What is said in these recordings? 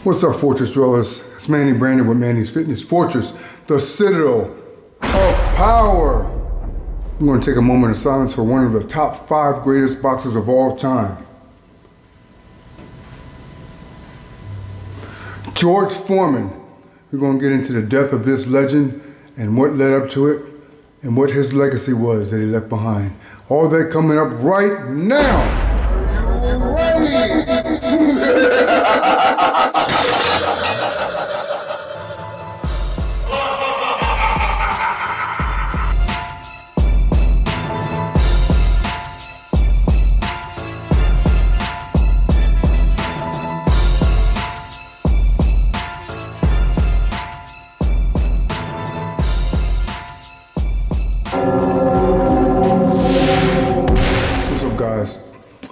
What's up, Fortress Dwellers? It's Manny Brandon with Manny's Fitness Fortress, the citadel of power. I'm going to take a moment of silence for one of the top 5 greatest boxers of all time. George Foreman. We're going to get into the death of this legend and what led up to it and what his legacy was that he left behind. All that coming up right now. Are you ready?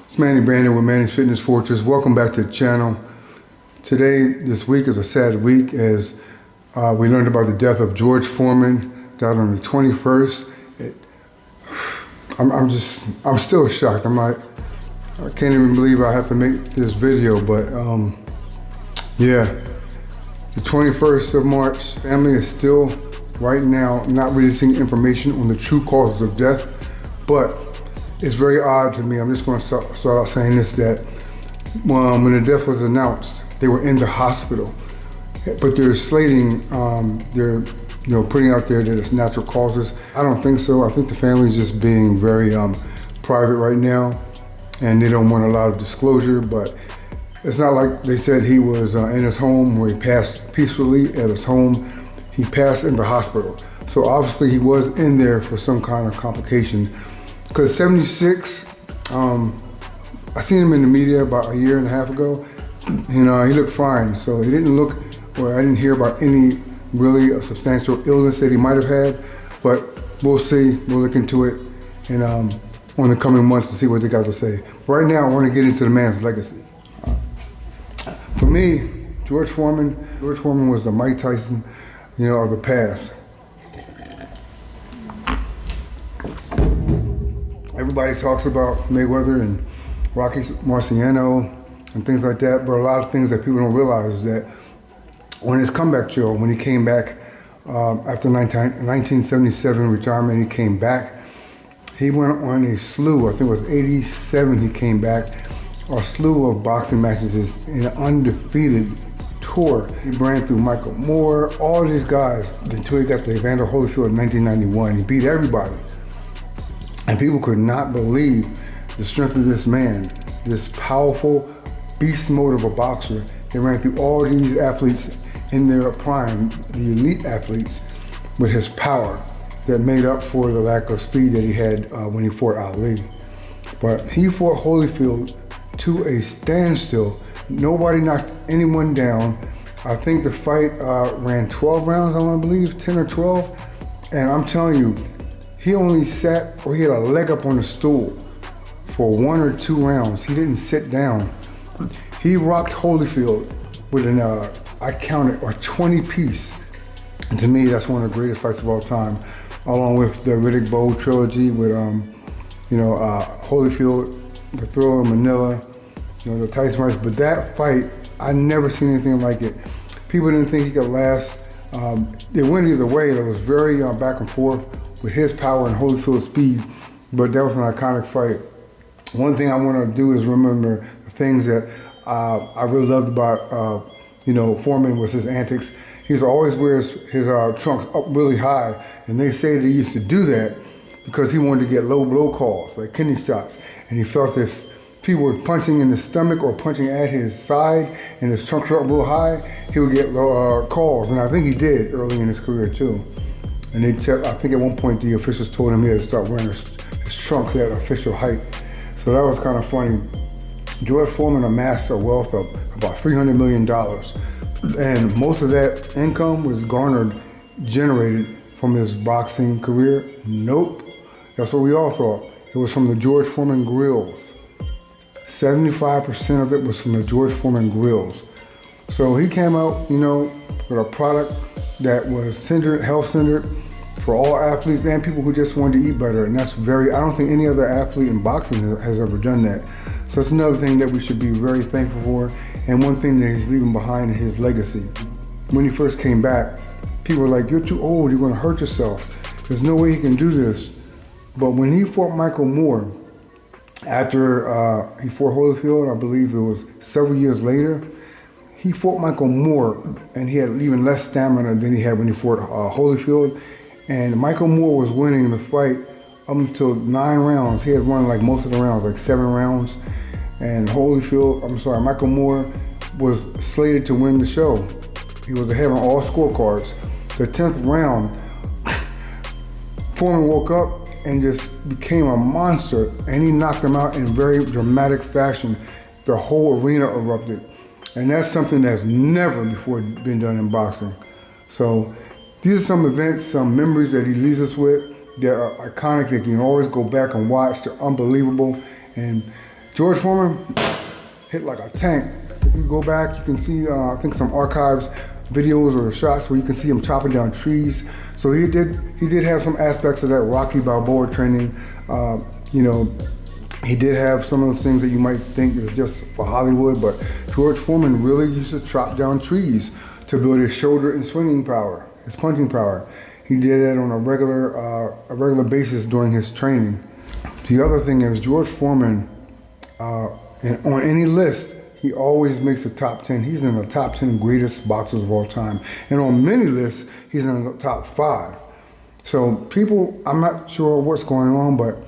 It's Manny Brandon with Manny's Fitness Fortress. Welcome back to the channel. This week is a sad week as we learned about the death of George Foreman, died on the 21st. I'm still shocked. I can't even believe I have to make this video, but yeah, the 21st of March, family is still right now not releasing information on the true causes of death, but it's very odd to me. I'm just going to start out saying this, that when the death was announced, they were in the hospital, but they're slating, they're putting out there that it's natural causes. I don't think so. I think the family's just being very private right now, and they don't want a lot of disclosure, but it's not like they said he was in his home where he passed peacefully at his home. He passed in the hospital. So obviously he was in there for some kind of complication. Because 76, I seen him in the media about a year and a half ago, and he looked fine. So he didn't look, or I didn't hear about any really substantial illness that he might have had, but we'll see, we'll look into it and on the coming months and see what they got to say. Right now, I want to get into the man's legacy. For me, George Foreman was the Mike Tyson, of the past. Everybody talks about Mayweather and Rocky Marciano and things like that, but a lot of things that people don't realize is that on his comeback trail, when he came back after 1977 retirement, he came back. He went on a slew, I think it was 87 he came back, a slew of boxing matches in an undefeated tour. He ran through Michael Moore, all these guys, until he got to Evander Holyfield in 1991. He beat everybody. And people could not believe the strength of this man, this powerful beast mode of a boxer. They ran through all these athletes in their prime, the elite athletes, with his power that made up for the lack of speed that he had when he fought Ali. But he fought Holyfield to a standstill. Nobody knocked anyone down. I think the fight ran 12 rounds, I want to believe, 10 or 12. And I'm telling you, he only sat, or he had a leg up on the stool for 1 or 2 rounds. He didn't sit down. He rocked Holyfield with I counted, a 20-piece. And to me, that's one of the greatest fights of all time, along with the Riddick Bowe trilogy with, Holyfield, the Thriller of Manila, the Tyson fights. But that fight, I never seen anything like it. People didn't think he could last. It went either way. It was very back and forth with his power and Holyfield's speed, but that was an iconic fight. One thing I want to do is remember the things that I really loved about, Foreman was his antics. He used to always wear his trunks up really high, and they say that he used to do that because he wanted to get low blow calls, like kidney shots, and he felt if people were punching in the stomach or punching at his side and his trunks were up real high, he would get calls, and I think he did early in his career too. And I think at one point the officials told him he had to start wearing his trunks at official height. So that was kind of funny. George Foreman amassed a wealth of about $300 million. And most of that income was generated from his boxing career. Nope, that's what we all thought. It was from the George Foreman grills. 75% of it was from the George Foreman grills. So he came out, with a product that was health-centered for all athletes and people who just wanted to eat better. And that's I don't think any other athlete in boxing has ever done that. So that's another thing that we should be very thankful for. and one thing that he's leaving behind is his legacy. When he first came back, people were like, "You're too old, you're gonna hurt yourself. There's no way he can do this." But when he fought Michael Moore, after he fought Holyfield, I believe it was several years later, he fought Michael Moore, and he had even less stamina than he had when he fought Holyfield. And Michael Moore was winning the fight up until 9 rounds. He had won like most of the rounds, like 7 rounds. And Michael Moore was slated to win the show. He was ahead on all scorecards. The 10th round, Foreman woke up and just became a monster, and he knocked him out in very dramatic fashion. The whole arena erupted. And that's something that's never before been done in boxing. So these are some events, some memories that he leaves us with that are iconic, that you can always go back and watch. They're unbelievable. And George Foreman hit like a tank. If you go back, you can see, I think, some archives, videos or shots where you can see him chopping down trees. So he did have some aspects of that Rocky Balboa training. He did have some of those things that you might think is just for Hollywood, but George Foreman really used to chop down trees to build his shoulder and swinging power, his punching power. He did that on a regular basis during his training. The other thing is George Foreman, and on any list, he always makes the top 10. He's in the top 10 greatest boxers of all time. And on many lists, he's in the top 5. So people, I'm not sure what's going on, but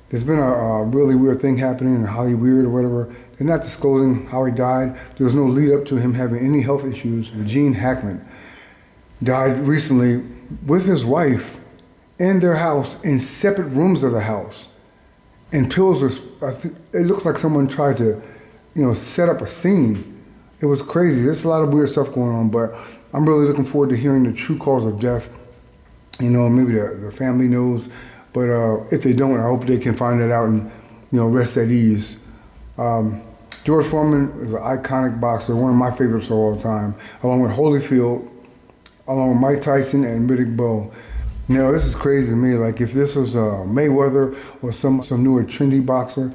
there's been a really weird thing happening in Hollywood or whatever. They're not disclosing how he died. There was no lead up to him having any health issues. Gene Hackman died recently with his wife in their house, in separate rooms of the house. And pills it looks like someone tried to, set up a scene. It was crazy. There's a lot of weird stuff going on, but I'm really looking forward to hearing the true cause of death. Maybe the family knows. But if they don't, I hope they can find that out and, rest at ease. George Foreman is an iconic boxer, one of my favorites of all time, along with Holyfield, along with Mike Tyson and Riddick Bowe. This is crazy to me. Like if this was Mayweather or some newer trendy boxer,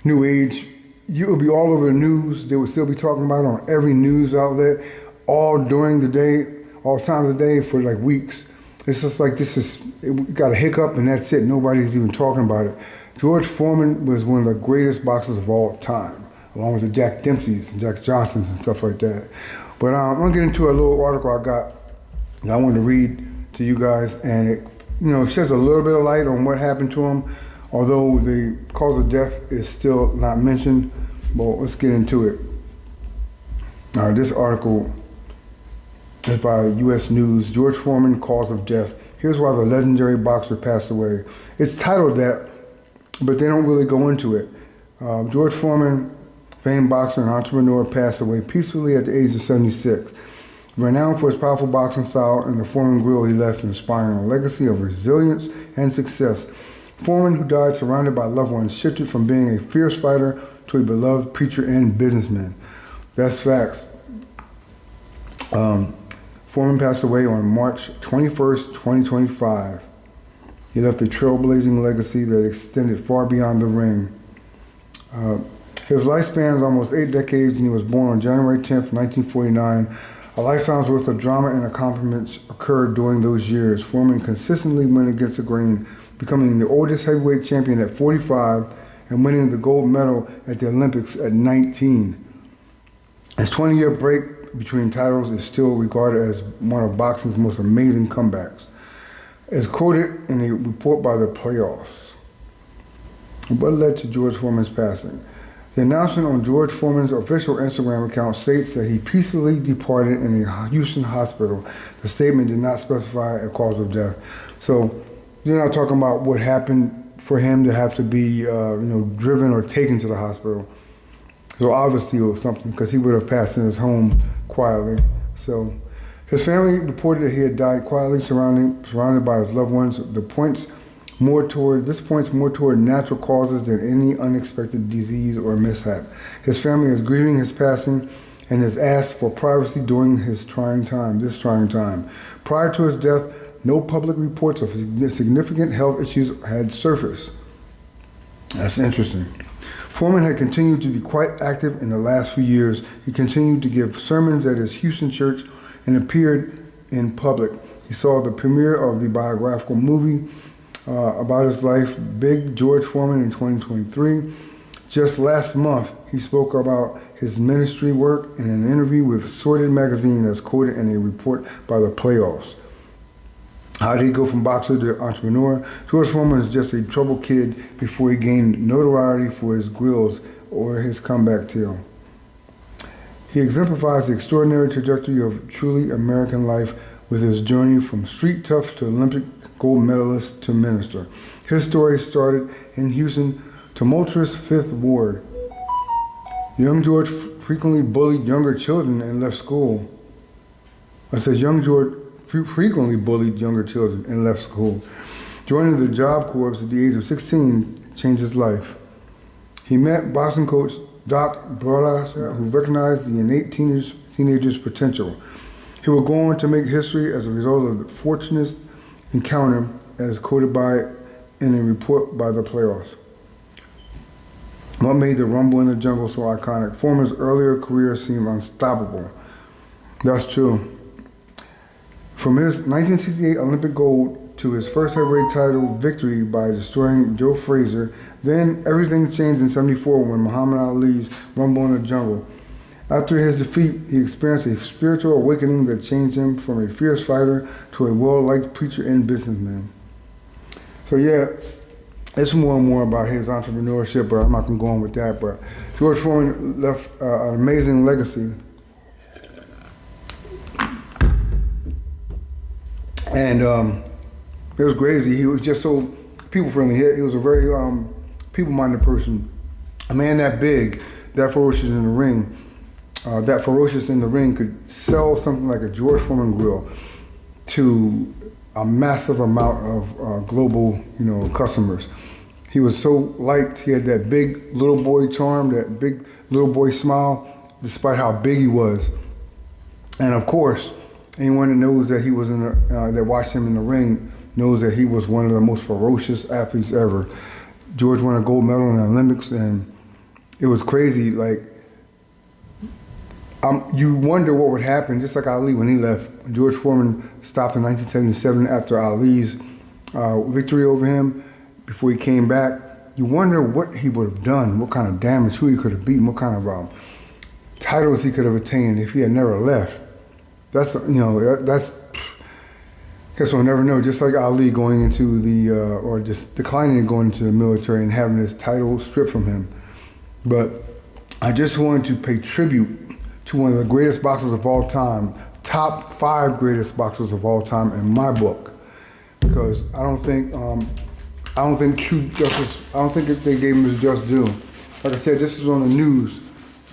new age, you would be all over the news. They would still be talking about it on every news outlet, all during the day, all times of the day for like weeks. It's just like we got a hiccup and that's it. Nobody's even talking about it. George Foreman was one of the greatest boxers of all time, along with the Jack Dempseys and Jack Johnsons and stuff like that. But I'm gonna get into a little article I got that I wanted to read to you guys, and it sheds a little bit of light on what happened to him, although the cause of death is still not mentioned. Well, let's get into it. This article is by U.S. News. George Foreman, cause of death. Here's why the legendary boxer passed away. It's titled that, but they don't really go into it. George Foreman, famed boxer and entrepreneur, passed away peacefully at the age of 76. Renowned for his powerful boxing style and the Foreman grill he left, inspiring a legacy of resilience and success. Foreman, who died surrounded by loved ones, shifted from being a fierce fighter to a beloved preacher and businessman. That's facts. Foreman passed away on March 21st, 2025. He left a trailblazing legacy that extended far beyond the ring. His life spans almost 8 decades, and he was born on January 10th, 1949. A lifetime's worth of drama and accomplishments occurred during those years. Foreman consistently went against the grain, becoming the oldest heavyweight champion at 45 and winning the gold medal at the Olympics at 19. His 20-year break between titles is still regarded as one of boxing's most amazing comebacks. As quoted in a report by the Playoffs. What led to George Foreman's passing? The announcement on George Foreman's official Instagram account states that he peacefully departed in a Houston hospital. The statement did not specify a cause of death. So you're not talking about what happened for him to have to be driven or taken to the hospital. So obviously it was something, because he would have passed in his home quietly. So his family reported that he had died quietly, surrounded by his loved ones. This points more toward natural causes than any unexpected disease or mishap. His family is grieving his passing and has asked for privacy during this trying time. Prior to his death, no public reports of significant health issues had surfaced. That's interesting. Foreman had continued to be quite active in the last few years. He continued to give sermons at his Houston church and appeared in public. He saw the premiere of the biographical movie about his life, Big George Foreman, in 2023. Just last month, he spoke about his ministry work in an interview with Sorted magazine as quoted in a report by the Playoffs. How did he go from boxer to entrepreneur? George Foreman is just a troubled kid before he gained notoriety for his grills or his comeback tale. He exemplifies the extraordinary trajectory of truly American life with his journey from street tough to Olympic gold medalist to minister. His story started in Houston, tumultuous Fifth Ward. Young George frequently bullied younger children and left school. I said young George frequently bullied younger children and left school. Joining the Job Corps at the age of 16 changed his life. He met boxing coach Doc Brolas, who recognized the innate teenager's potential. He would go on to make history as a result of the fortunate encounter, as quoted in a report by the Playoffs. What made the Rumble in the Jungle so iconic? Foreman's earlier career seemed unstoppable. That's true. From his 1968 Olympic gold to his first heavyweight title victory by destroying Joe Frazier, then everything changed in '74 when Muhammad Ali's Rumble in the Jungle. After his defeat, he experienced a spiritual awakening that changed him from a fierce fighter to a well-liked preacher and businessman. So yeah, it's more and more about his entrepreneurship, but I'm not going to go on with that. But George Foreman left an amazing legacy. And it was crazy. He was just so people-friendly. He was a very people-minded person. A man that big, that ferocious in the ring, could sell something like a George Foreman grill to a massive amount of global, customers. He was so liked. He had that big little boy charm, that big little boy smile, despite how big he was. And of course, anyone that knows that he was that watched him in the ring knows that he was one of the most ferocious athletes ever. George won a gold medal in the Olympics, and it was crazy. Like, you wonder what would happen, just like Ali when he left. George Foreman stopped in 1977 after Ali's victory over him. Before he came back, you wonder what he would have done, what kind of damage, who he could have beaten, what kind of titles he could have attained if he had never left. Guess we'll never know. Just like Ali going into or just declining and going into the military and having his title stripped from him. But I just wanted to pay tribute to one of the greatest boxers of all time, top 5 greatest boxers of all time in my book, because I don't think true justice. I don't think they gave him his just due. Like I said, this was on the news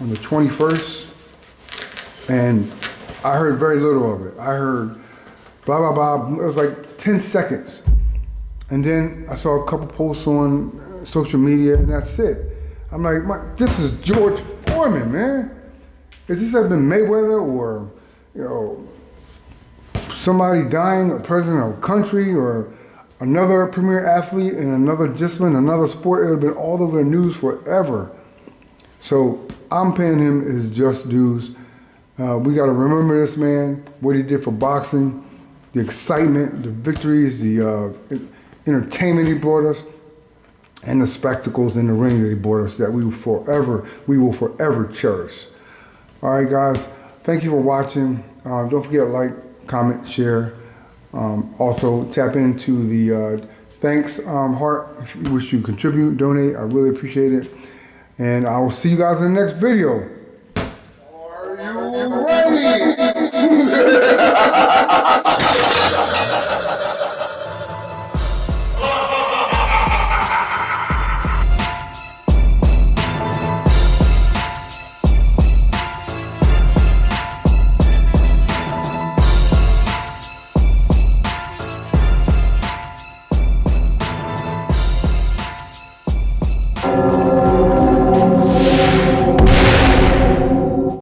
on the 21st, and I heard very little of it. I heard blah, blah, blah. It was like 10 seconds. And then I saw a couple posts on social media, and that's it. I'm like, this is George Foreman, man. Is this have been Mayweather or, somebody dying, a president of a country, or another premier athlete in another discipline, another sport? It would have been all over the news forever. So I'm paying him his just dues. We got to remember this man, what he did for boxing, the excitement, the victories, the entertainment he brought us, and the spectacles in the ring that he brought us that we will forever cherish. All right, guys, thank you for watching. Don't forget to like, comment, share. Also, tap into the thanks heart if you wish to contribute, donate. I really appreciate it. And I will see you guys in the next video.